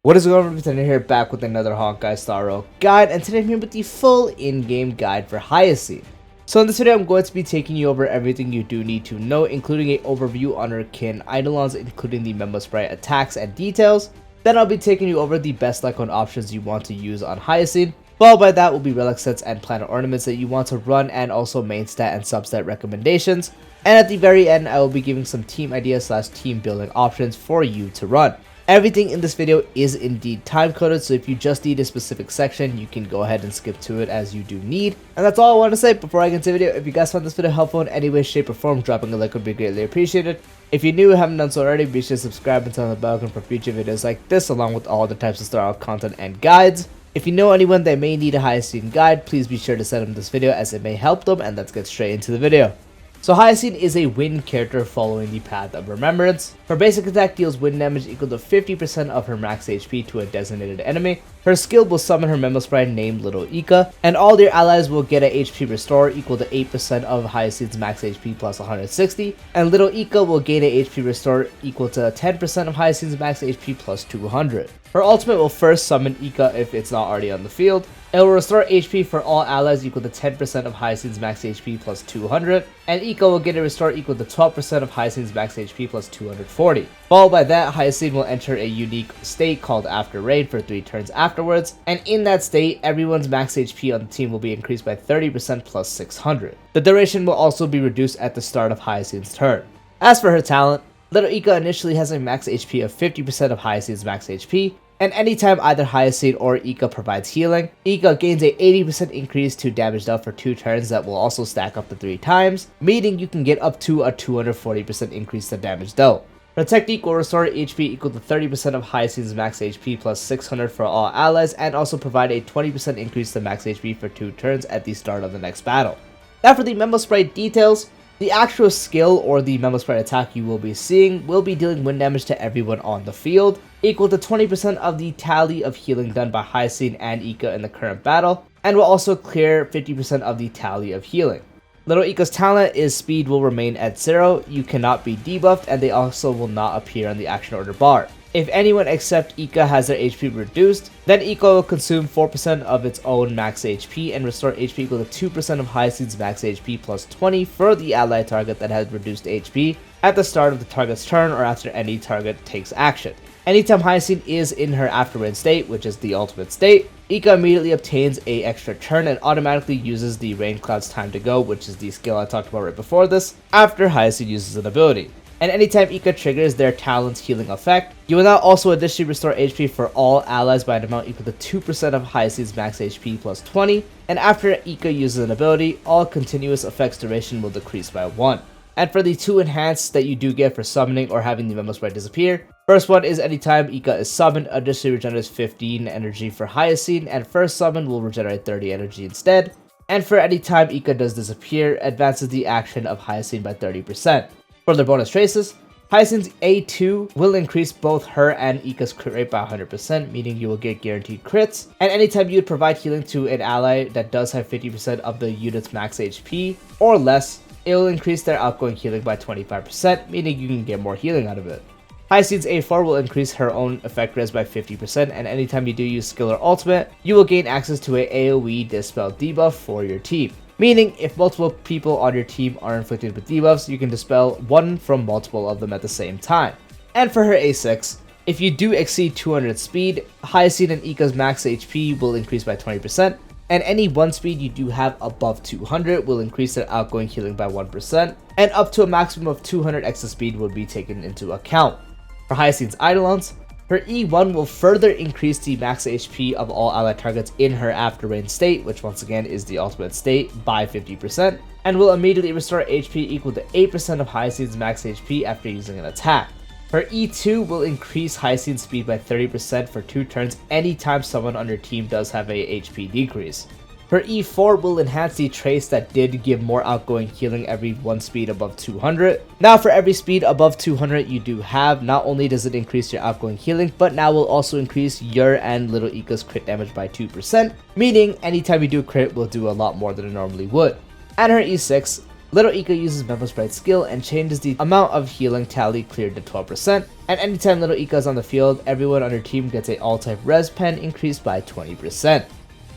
What is going on, Pretender here, back with another Honkai Star Rail guide, and today I'm here with the full in-game guide for Hyacine. So in this video, I'm going to be taking you over everything you do need to know, including an overview on her kin eidolons, including the Memosprite attacks and details. Then I'll be taking you over the best Lightcone options you want to use on Hyacine. Followed by that will be Relic sets and Planar Ornaments that you want to run, and also Mainstat and Substat recommendations. And at the very end, I will be giving some team ideas / team building options for you to run. Everything in this video is indeed time coded, so if you just need a specific section, you can go ahead and skip to it as you do need. And that's all I want to say before I get into the video. If you guys found this video helpful in any way, shape, or form, dropping a like would be greatly appreciated. If you're new and haven't done so already, be sure to subscribe and turn on the bell icon for future videos like this, along with all the types of Star Rail content and guides. If you know anyone that may need a Hyacine guide, please be sure to send them this video as it may help them, and let's get straight into the video. So Hyacine is a wind character following the path of remembrance. Her basic attack deals wind damage equal to 50% of her max HP to a designated enemy. Her skill will summon her Memosprite named Little Ika, and all their allies will get a HP restore equal to 8% of Hyacine's max HP plus 160, and Little Ika will gain a HP restore equal to 10% of Hyacine's max HP plus 200. Her ultimate will first summon Ika if it's not already on the field. It will restore HP for all allies equal to 10% of Hyacine's max HP plus 200, and Ika will get a restore equal to 12% of Hyacine's max HP plus 240. Followed by that, Hyacine will enter a unique state called After Rain for 3 turns afterwards, and in that state, everyone's max HP on the team will be increased by 30% plus 600. The duration will also be reduced at the start of Hyacine's turn. As for her talent, Little Ika initially has a max HP of 50% of Hyacine's max HP, and anytime either Hyacine or Ika provides healing, Ika gains a 80% increase to damage dealt for 2 turns that will also stack up to 3 times, meaning you can get up to a 240% increase to damage dealt. Her technique will restore HP equal to 30% of Hyacine's max HP plus 600 for all allies, and also provide a 20% increase to max HP for 2 turns at the start of the next battle. Now for the Memosprite details. The actual skill or the Memosprite attack you will be seeing will be dealing wind damage to everyone on the field, equal to 20% of the tally of healing done by Hyacine and Ika in the current battle, and will also clear 50% of the tally of healing. Little Ika's talent is speed will remain at 0, you cannot be debuffed, and they also will not appear on the action order bar. If anyone except Ika has their HP reduced, then Ika will consume 4% of its own max HP and restore HP equal to 2% of Hyacine's max HP plus 20 for the allied target that has reduced HP at the start of the target's turn or after any target takes action. Anytime Hyacine is in her After Rain state, which is the ultimate state, Ika immediately obtains a extra turn and automatically uses the Rain Cloud's Time to Go, which is the skill I talked about right before this, after Hyacine uses an ability. And anytime Ika triggers their talent's healing effect, you will now also additionally restore HP for all allies by an amount equal to 2% of Hyacine's max HP plus 20, and after Ika uses an ability, all continuous effects duration will decrease by 1. And for the 2 enhanced that you do get for summoning or having the Memosprite disappear, first one is anytime Ika is summoned, additionally regenerates 15 energy for Hyacine, and first summon will regenerate 30 energy instead. And for any time Ika does disappear, advances the action of Hyacine by 30%. For their bonus traces, Hyacine's A2 will increase both her and Ika's crit rate by 100%, meaning you will get guaranteed crits. And anytime you provide healing to an ally that does have 50% of the unit's max HP or less, it will increase their outgoing healing by 25%, meaning you can get more healing out of it. Hyacine's A4 will increase her own effect res by 50%, and anytime you do use skill or ultimate, you will gain access to a AoE dispel debuff for your team. Meaning, if multiple people on your team are inflicted with debuffs, you can dispel one from multiple of them at the same time. And for her A6, if you do exceed 200 speed, Hyacine and Ika's max HP will increase by 20%, and any 1 speed you do have above 200 will increase their outgoing healing by 1%, and up to a maximum of 200 extra speed will be taken into account. For Hyacine's eidolons, her E1 will further increase the max HP of all allied targets in her After Rain state, which once again is the ultimate state, by 50%, and will immediately restore HP equal to 8% of Hyacine's max HP after using an attack. Her E2 will increase Hyacine's speed by 30% for 2 turns anytime someone on your team does have a HP decrease. Her E4 will enhance the trace that did give more outgoing healing every 1 speed above 200. Now for every speed above 200 you do have, not only does it increase your outgoing healing, but now will also increase your and Little Ika's crit damage by 2%, meaning anytime you do crit will do a lot more than it normally would. And her E6 Little Ika uses Memosprite skill and changes the amount of healing tally cleared to 12%, and anytime Little Ika is on the field, everyone on your team gets a all-type res pen increased by 20%.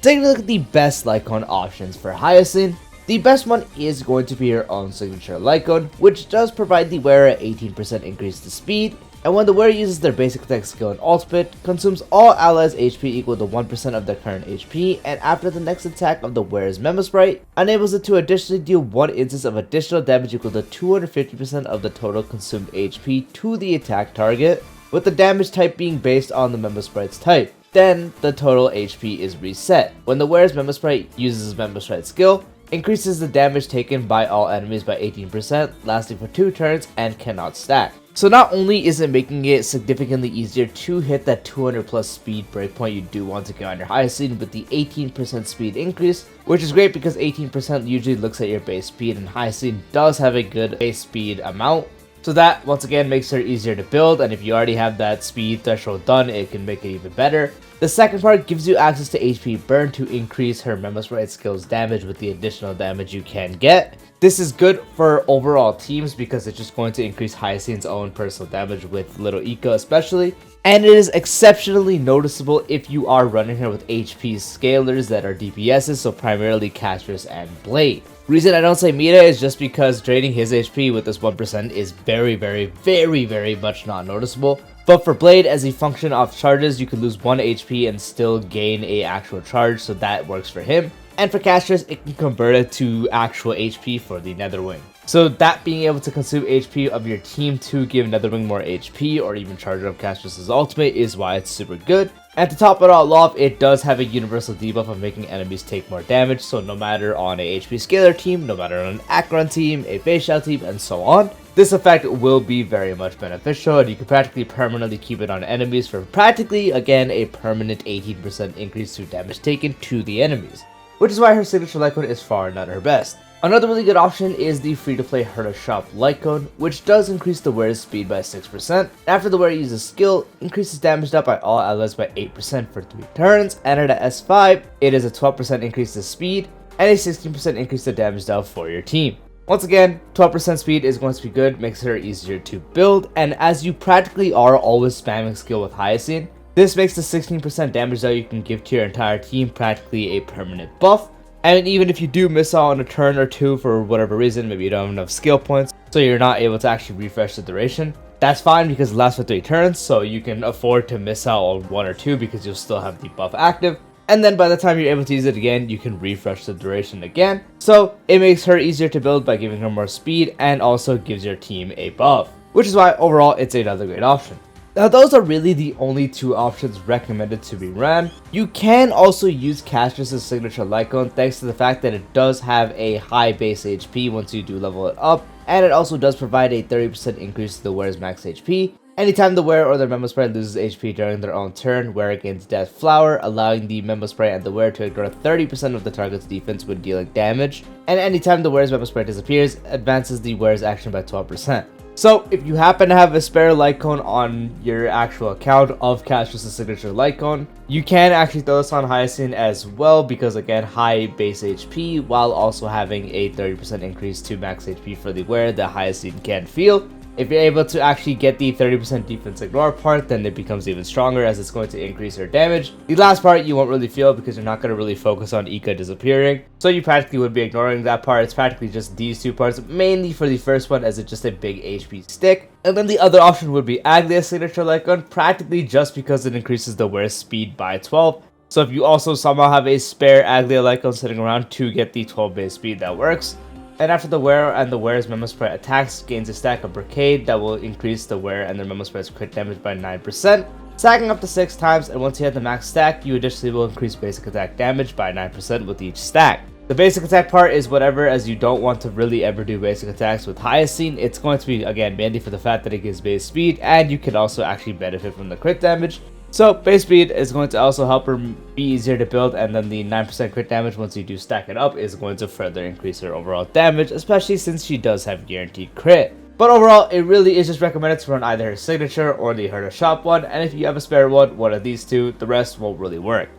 Taking a look at the best Lightcone options for Hyacine, the best one is going to be your own signature Lightcone, which does provide the wearer an 18% increase to speed, and when the wearer uses their basic attack skill and ultimate, consumes all allies' HP equal to 1% of their current HP, and after the next attack of the wearer's Memosprite, enables it to additionally deal 1 instance of additional damage equal to 250% of the total consumed HP to the attack target, with the damage type being based on the Memosprite's type. Then, the total HP is reset. When the wearer's Memosprite uses his Memosprite skill, increases the damage taken by all enemies by 18%, lasting for 2 turns, and cannot stack. So not only is it making it significantly easier to hit that 200 plus speed breakpoint you do want to get on your Hyacine with the 18% speed increase, which is great because 18% usually looks at your base speed, and Hyacine does have a good base speed amount. So that once again makes her easier to build, and if you already have that speed threshold done, it can make it even better. The second part gives you access to HP burn to increase her Memosprite skill's damage with the additional damage you can get. This is good for overall teams because it's just going to increase Hyacine's own personal damage with Little Ika especially. And it is exceptionally noticeable if you are running her with HP scalers that are DPSs, so primarily Castress and Blade. Reason I don't say Mita is just because draining his HP with this 1% is very much not noticeable. But for Blade, as a function of charges, you can lose 1 HP and still gain a actual charge, so that works for him. And for Castress, it can convert it to actual HP for the Netherwing. So that being able to consume HP of your team to give Netherwing more HP or even charge up Castress's ultimate is why it's super good. And to top it all off, it does have a universal debuff of making enemies take more damage, so no matter on a HP scalar team, no matter on an Acheron team, a Feixiao team, and so on, this effect will be very much beneficial, and you can practically permanently keep it on enemies for practically, again, a permanent 18% increase to damage taken to the enemies, which is why her signature Lightcone is far not her best. Another really good option is the free-to-play Herda Shop Lightcone, which does increase the wearer's speed by 6%. After the wearer uses skill, increases damage dealt by all allies by 8% for 3 turns, and at a S5, it is a 12% increase to speed, and a 16% increase to damage dealt for your team. Once again, 12% speed is going to be good, makes her easier to build, and as you practically are always spamming skill with Hyacine, this makes the 16% damage dealt you can give to your entire team practically a permanent buff. And even if you do miss out on a turn or two for whatever reason, maybe you don't have enough skill points, so you're not able to actually refresh the duration, that's fine because it lasts for 3 turns, so you can afford to miss out on 1 or 2 because you'll still have the buff active. And then by the time you're able to use it again, you can refresh the duration again. So it makes her easier to build by giving her more speed and also gives your team a buff, which is why overall it's another great option. Now those are really the only 2 options recommended to be ran. You can also use Castress's signature Lightcone thanks to the fact that it does have a high base HP once you do level it up, and it also does provide a 30% increase to the wearer's max HP. Anytime the wearer or their Memosprite loses HP during their own turn, wearer gains Death Flower, allowing the Memosprite and the wearer to ignore 30% of the target's defense when dealing damage, and anytime the wearer's Memosprite disappears, advances the wearer's action by 12%. So, if you happen to have a spare Lightcone on your actual account of Castress's signature Lightcone, you can actually throw this on Hyacine as well because, again, high base HP while also having a 30% increase to max HP for the wearer that Hyacine can feel. If you're able to actually get the 30% defense ignore part, then it becomes even stronger as it's going to increase her damage. The last part you won't really feel because you're not going to really focus on Ika disappearing, so you practically would be ignoring that part. It's practically just these 2 parts, mainly for the first one as it's just a big HP stick. And then the other option would be Aglia's signature Lightcone, practically just because it increases the wearer's speed by 12. So if you also somehow have a spare Aglia Lightcone sitting around to get the 12 base speed, that works. And after the wearer and the wearer's Memosprite attacks, gains a stack of Brocade that will increase the wearer and their Memosprite's crit damage by 9%, stacking up to 6 times, and once you hit the max stack, you additionally will increase basic attack damage by 9% with each stack. The basic attack part is whatever, as you don't want to really ever do basic attacks with Hyacine. It's going to be, again, mainly for the fact that it gives base speed, and you can also actually benefit from the crit damage. So base speed is going to also help her be easier to build, and then the 9% crit damage once you do stack it up is going to further increase her overall damage, especially since she does have guaranteed crit. But overall, it really is just recommended to run either her signature or the Herda Shop one, and if you have a spare one of these 2, the rest won't really work.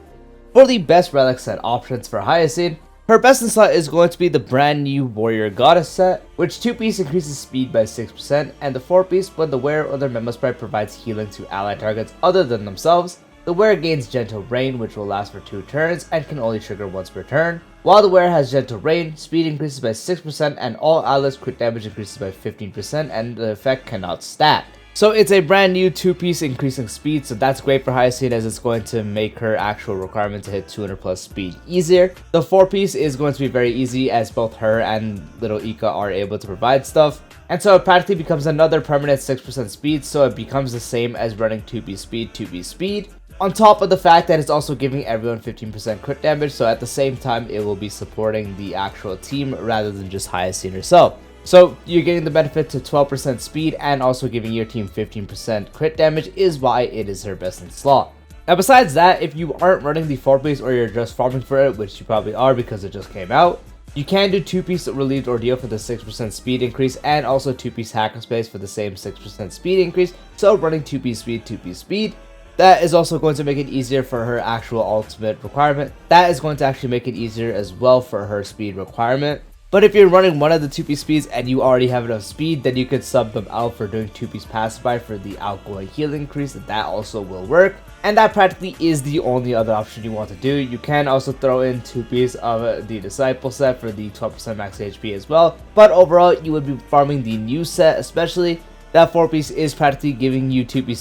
For the best relic set options for Hyacine, Her best in slot is going to be the brand new Warrior Goddess set, which 2-piece increases speed by 6%, and the 4-piece, when the wearer or their Memosprite provides healing to allied targets other than themselves, the wearer gains Gentle Rain, which will last for 2 turns and can only trigger once per turn. While the wearer has Gentle Rain, speed increases by 6% and all allies crit damage increases by 15%, and the effect cannot stack. So it's a brand new 2-piece increasing speed, so that's great for Hyacine as it's going to make her actual requirement to hit 200 plus speed easier. The 4-piece is going to be very easy as both her and little Ika are able to provide stuff. And so it practically becomes another permanent 6% speed, so it becomes the same as running 2-piece speed, 2-piece speed. On top of the fact that it's also giving everyone 15% crit damage, so at the same time it will be supporting the actual team rather than just Hyacine herself. So you're getting the benefit to 12% speed and also giving your team 15% crit damage is why it is her best in slot. Now besides that, if you aren't running the 4-piece or you're just farming for it, which you probably are because it just came out, you can do 2-piece Relieved Ordeal for the 6% speed increase and also 2-piece Hacker Space for the same 6% speed increase. So running 2-piece speed, 2-piece speed, that is also going to make it easier for her actual ultimate requirement. That is going to actually make it easier as well for her speed requirement. But if you're running one of the 2-piece speeds and you already have enough speed, then you could sub them out for doing 2-piece Pacify for the outgoing heal increase, and that also will work. And that practically is the only other option you want to do. You can also throw in 2-piece of the Disciple set for the 12% max HP as well. But overall, you would be farming the new set especially. That 4-piece is practically giving you 2-piece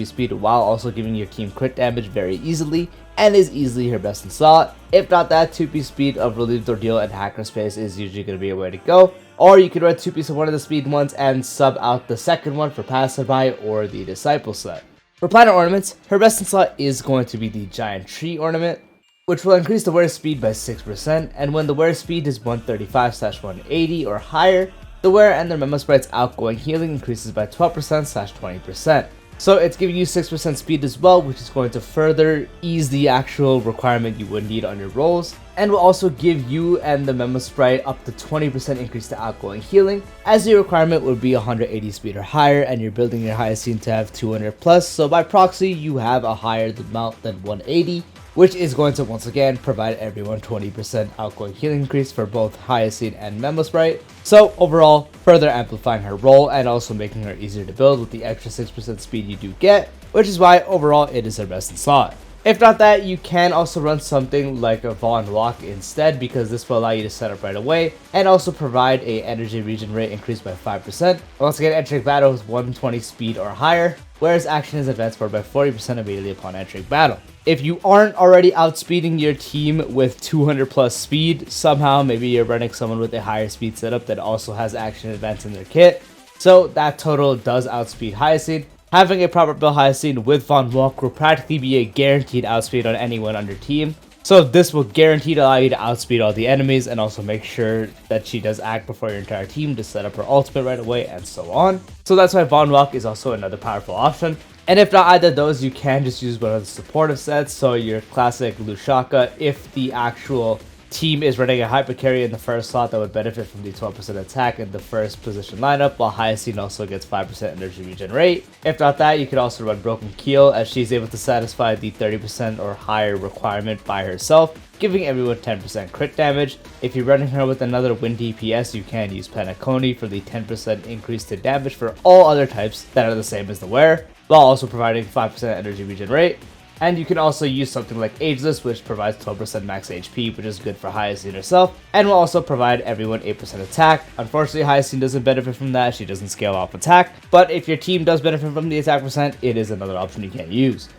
speed while also giving your team crit damage very easily, and is easily her best in slot. If not that, 2-piece speed of Relieved Ordeal and Hacker Space is usually going to be a way to go. Or you could run 2-piece of one of the speed ones and sub out the second one for Pacify or the Disciple set. For Planar Ornaments, her best in slot is going to be the Giant Tree Ornament, which will increase the wearer's speed by 6%, and when the wearer's speed is 135/180 or higher, the wearer and their Memosprite's outgoing healing increases by 12%/20%. So it's giving you 6% speed as well, which is going to further ease the actual requirement you would need on your rolls, and will also give you and the Memosprite up to 20% increase to outgoing healing, as your requirement would be 180 speed or higher, and you're building your Hyacine to have 200 plus, so by proxy you have a higher amount than 180, which is going to once again provide everyone 20% outgoing healing increase for both Hyacine and Memosprite. So overall, further amplifying her role and also making her easier to build with the extra 6% speed you do get, which is why overall it is her best in slot. If not that, you can also run something like a Von Walk instead, because this will allow you to set up right away and also provide a energy regen rate increase by 5%. Once again, entering battle with 120 speed or higher, whereas action is advanced forward by 40% immediately upon entering battle. If you aren't already outspeeding your team with 200 plus speed, somehow maybe you're running someone with a higher speed setup that also has action advance in their kit, so that total does outspeed Hyacine. Having a proper build Hyacine with Von Walk will practically be a guaranteed outspeed on anyone on your team. So this will guaranteed allow you to outspeed all the enemies and also make sure that she does act before your entire team to set up her ultimate right away and so on. So that's why Von Walk is also another powerful option. And if not either of those, you can just use one of the supportive sets, so your classic Lushaka, if the actual team is running a hyper carry in the first slot that would benefit from the 12% attack in the first position lineup, while Hyacine also gets 5% energy regen rate. If not that, you could also run Broken Keel, as she's able to satisfy the 30% or higher requirement by herself, giving everyone 10% crit damage. If you're running her with another Wind DPS, you can use Penacony for the 10% increase to damage for all other types that are the same as the wearer, while also providing 5% energy regen rate. And you can also use something like Ageless, which provides 12% max HP, which is good for Hyacine herself, and will also provide everyone 8% attack. Unfortunately, Hyacine doesn't benefit from that, she doesn't scale off attack, but if your team does benefit from the attack percent, it is another option you can use.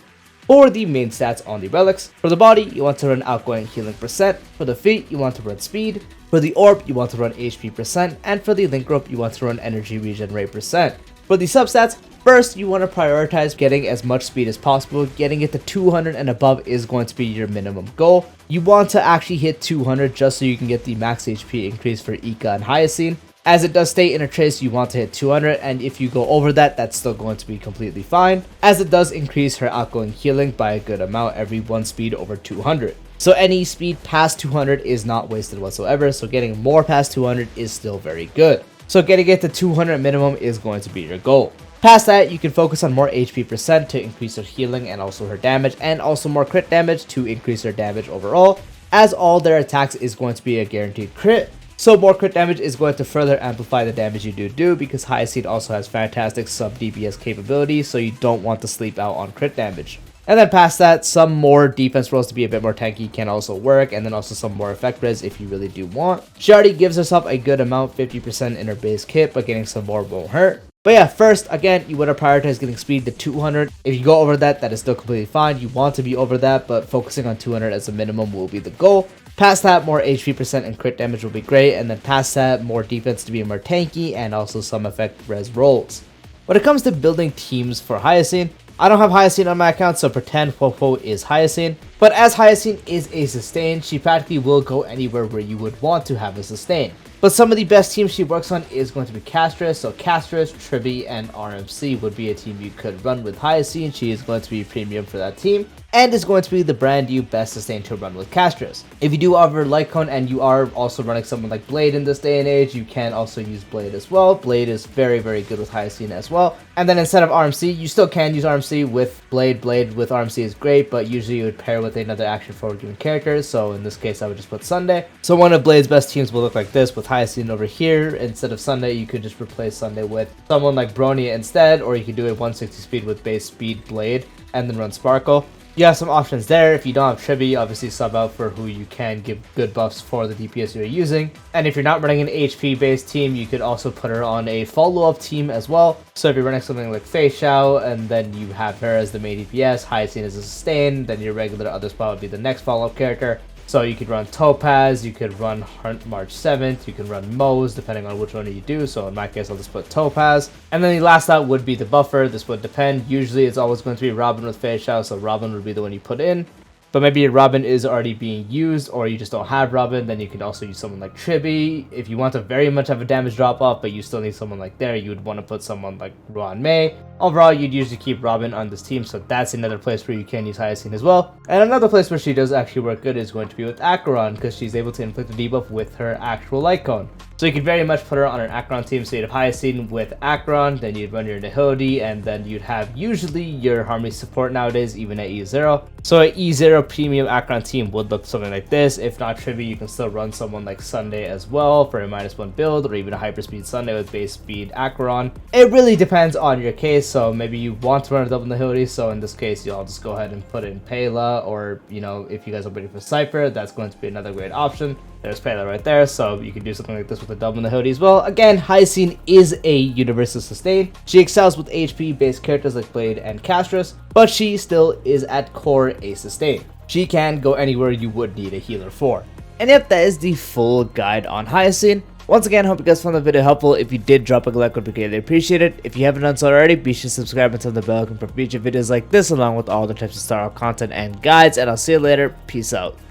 For the main stats on the relics, for the body, you want to run outgoing healing percent, for the feet, you want to run speed, for the orb, you want to run HP percent, and for the link rope, you want to run energy regen rate percent. For the substats, first, you want to prioritize getting as much speed as possible. Getting it to 200 and above is going to be your minimum goal. You want to actually hit 200 just so you can get the max HP increase for Ika and Hyacine. As it does state in a trace, you want to hit 200, and if you go over that, that's still going to be completely fine, as it does increase her outgoing healing by a good amount every one speed over 200. So any speed past 200 is not wasted whatsoever, so getting more past 200 is still very good. So getting it to 200 minimum is going to be your goal. Past that, you can focus on more HP percent to increase her healing and also her damage, and also more crit damage to increase her damage overall, as all their attacks is going to be a guaranteed crit. So more crit damage is going to further amplify the damage you do because Hyacine also has fantastic sub-DPS capability, so you don't want to sleep out on crit damage. And then past that, some more defense rolls to be a bit more tanky can also work, and then also some more effect res if you really do want. She already gives herself a good amount, 50% in her base kit, but getting some more won't hurt. But yeah, first, again, you want to prioritize getting speed to 200. If you go over that, that is still completely fine. You want to be over that, but focusing on 200 as a minimum will be the goal. Past that, more HP percent and crit damage will be great, and then past that, more defense to be more tanky, and also some effect res rolls. When it comes to building teams for Hyacine, I don't have Hyacine on my account, so pretend Feixiao is Hyacine. But as Hyacine is a sustain, she practically will go anywhere where you would want to have a sustain. But some of the best teams she works on is going to be Castress, so Castress, Trivi, and RMC would be a team you could run with Hyacine. She is going to be premium for that team, and is going to be the brand new best sustain to run with Castress. If you do offer Lightcone and you are also running someone like Blade in this day and age, you can also use Blade as well. Blade is very, very good with Hyacine as well. And then instead of RMC, you still can use RMC with Blade. Blade with RMC is great, but usually you would pair with another action forward given character, so in this case I would just put Sunday. So one of Blade's best teams will look like this with Hyacine over here. Instead of Sunday, you could just replace Sunday with someone like Bronya instead, or you could do a 160 speed with base speed Blade and then run Sparkle. You have some options there. If you don't have Trivi, obviously sub out for who you can give good buffs for the DPS you're using. And if you're not running an HP based team, you could also put her on a follow-up team as well. So if you're running something like Feixiao and then you have her as the main DPS, Hyacine as a sustain, then your regular other spot would be the next follow-up character. So you could run Topaz, you could run Hunt March 7th, you can run Moze depending on which one you do. So in my case, I'll just put Topaz. And then the last out would be the buffer. This would depend. Usually it's always going to be Robin with Feixiao, so Robin would be the one you put in. But maybe Robin is already being used, or you just don't have Robin, then you could also use someone like Trivi. If you want to very much have a damage drop off, but you still need someone like there, you would want to put someone like Ruan Mei. Overall, you'd usually keep Robin on this team, so that's another place where you can use Hyacine as well. And another place where she does actually work good is going to be with Acheron, because she's able to inflict a debuff with her actual Lightcone. So you could very much put her on an Acheron team. So you'd have Hyacine with Acheron, then you'd run your Nihility, and then you'd have usually your Harmony support nowadays, even at E0. So an E0 premium Acheron team would look something like this. If not Trivi, you can still run someone like Sunday as well for a -1 build, or even a Hyperspeed Sunday with base speed Acheron. It really depends on your case. So maybe you want to run a double Nihility, so in this case, you'll just go ahead and put in Pela, or, you know, if you guys are waiting for Cypher, that's going to be another great option. There's Pela right there, so you can do something like this with a double Nihility as well. Again, Hyacine is a universal sustain. She excels with HP-based characters like Blade and Castress, but she still is at core a sustain. She can go anywhere you would need a healer for. And yep, that is the full guide on Hyacine. Once again, hope you guys found the video helpful. If you did, drop a like, would be greatly appreciated. If you haven't done so already, be sure to subscribe and turn the bell icon for future videos like this, along with all the types of Star content and guides. And I'll see you later. Peace out.